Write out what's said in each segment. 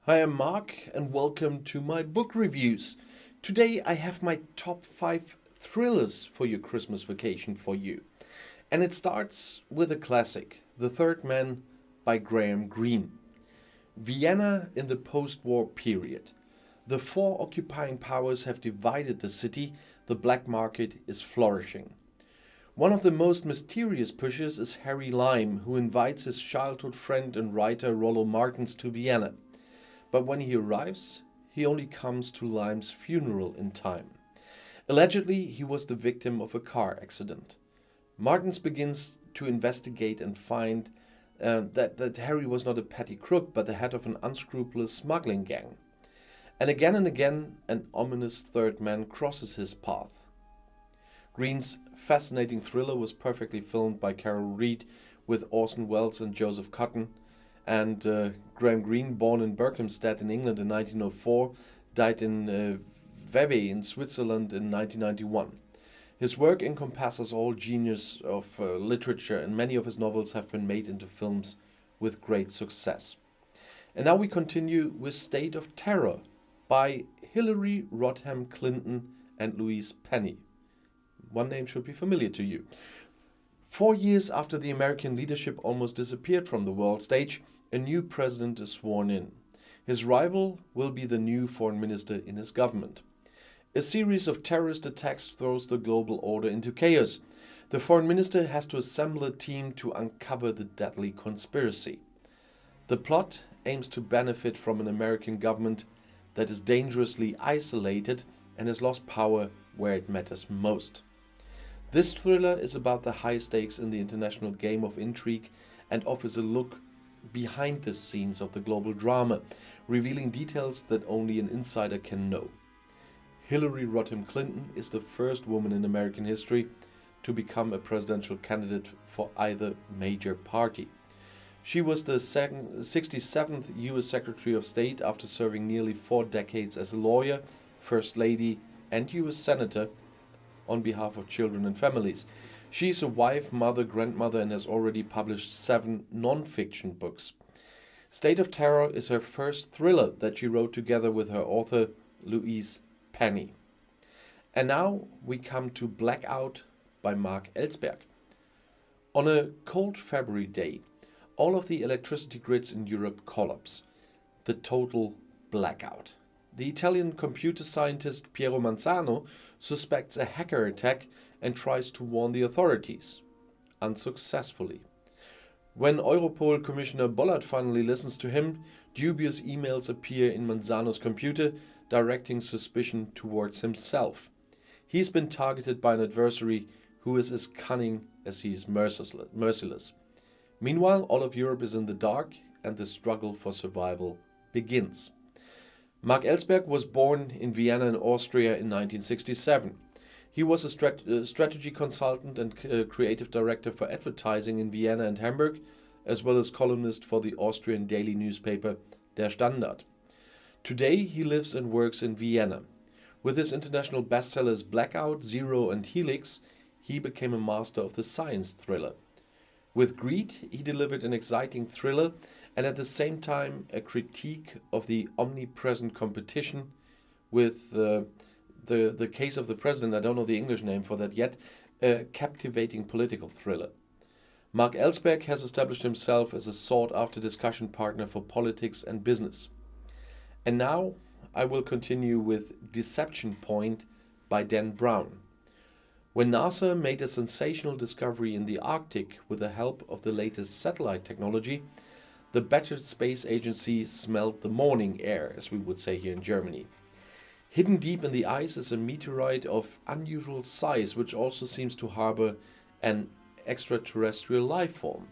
Hi, I'm Marc, and welcome to my book reviews. Today I have my top 5 thrillers for your Christmas vacation for you. And it starts with a classic, The Third Man by Greene. Vienna in the post war period. The four occupying powers have divided the city, the black market is flourishing. One of the most mysterious pushers is Harry Lime, who invites his childhood friend and writer Rollo Martins to Vienna. But when he arrives, he only comes to Lime's funeral in time. Allegedly, he was the victim of a car accident. Martins begins to investigate and find that Harry was not a petty crook, but the head of an unscrupulous smuggling gang. And again, an ominous third man crosses his path. Greene's fascinating thriller was perfectly filmed by Carol Reed with Orson Welles and Joseph Cotten. And Graham Greene, born in Berkhamsted in England in 1904, died in Vevey in Switzerland in 1991. His work encompasses all genres of literature, and many of his novels have been made into films with great success. And now we continue with State of Terror by Hillary Rodham Clinton and Louise Penny. One name should be familiar to you. 4 years after the American leadership almost disappeared from the world stage, a new president is sworn in. His rival will be the new foreign minister in his government. A series of terrorist attacks throws the global order into chaos. The foreign minister has to assemble a team to uncover the deadly conspiracy. The plot aims to benefit from an American government that is dangerously isolated and has lost power where it matters most. This thriller is about the high stakes in the international game of intrigue and offers a look behind the scenes of the global drama, revealing details that only an insider can know. Hillary Rodham Clinton is the first woman in American history to become a presidential candidate for either major party. She was the 67th U.S. Secretary of State after serving nearly 4 decades as a lawyer, First Lady, and U.S. Senator on behalf of children and families. She is a wife, mother, grandmother, and has already published 7 non-fiction books. State of Terror is her first thriller that she wrote together with her author, Louise Penny. And now we come to Blackout by Marc Elsberg. On a cold February day, all of the electricity grids in Europe collapse. The total blackout. The Italian computer scientist Piero Manzano suspects a hacker attack and tries to warn the authorities, unsuccessfully. When Europol Commissioner Bollard finally listens to him, dubious emails appear in Manzano's computer, directing suspicion towards himself. He's been targeted by an adversary who is as cunning as he is merciless. Meanwhile, all of Europe is in the dark, and the struggle for survival begins. Marc Elsberg was born in Vienna in Austria in 1967. He was a strategy consultant and creative director for advertising in Vienna and Hamburg, as well as columnist for the Austrian daily newspaper Der Standard. Today he lives and works in Vienna. With his international bestsellers Blackout, Zero and Helix, he became a master of the science thriller. With Greed, he delivered an exciting thriller and at the same time a critique of the omnipresent competition with the case of the president, I don't know the English name for that yet, a captivating political thriller. Marc Elsberg has established himself as a sought-after discussion partner for politics and business. And now I will continue with Deception Point by Dan Brown. When NASA made a sensational discovery in the Arctic with the help of the latest satellite technology, the battered space agency smelled the morning air, as we would say here in Germany. Hidden deep in the ice is a meteorite of unusual size, which also seems to harbor an extraterrestrial life form.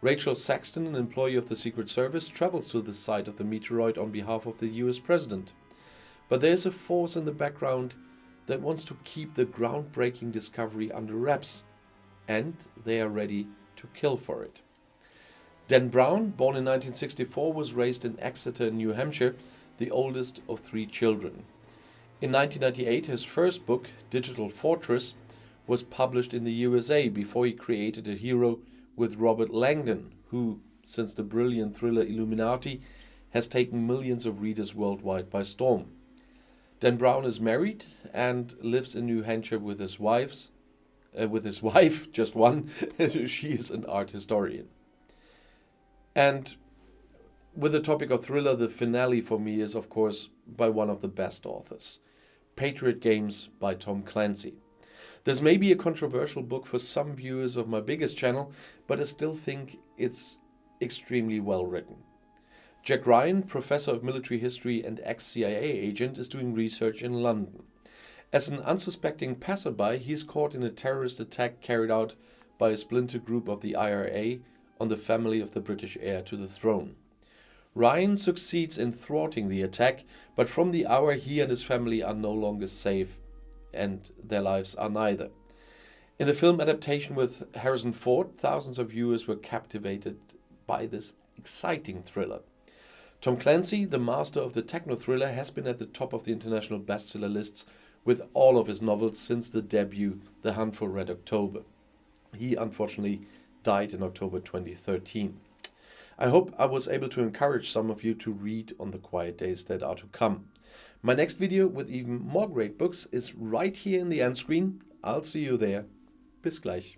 Rachel Saxton, an employee of the Secret Service, travels to the site of the meteorite on behalf of the US president. But there is a force in the background that wants to keep the groundbreaking discovery under wraps, and they are ready to kill for it. Dan Brown, born in 1964, was raised in Exeter, New Hampshire, the oldest of 3 children. In 1998, his first book, Digital Fortress, was published in the USA before he created a hero with Robert Langdon, who, since the brilliant thriller Illuminati, has taken millions of readers worldwide by storm. Dan Brown is married and lives in New Hampshire with his wife, just one. She is an art historian. And with the topic of thriller, the finale for me is, of course, by one of the best authors, Patriot Games by Tom Clancy. This may be a controversial book for some viewers of my biggest channel, but I still think it's extremely well written. Jack Ryan, professor of military history and ex-CIA agent, is doing research in London. As an unsuspecting passerby, he is caught in a terrorist attack carried out by a splinter group of the IRA on the family of the British heir to the throne. Ryan succeeds in thwarting the attack, but from the hour he and his family are no longer safe, and their lives are neither. In the film adaptation with Harrison Ford, thousands of viewers were captivated by this exciting thriller. Tom Clancy, the master of the techno-thriller, has been at the top of the international bestseller lists with all of his novels since the debut, The Hunt for Red October. He unfortunately died in October 2013. I hope I was able to encourage some of you to read on the quiet days that are to come. My next video with even more great books is right here in the end screen. I'll see you there. Bis gleich.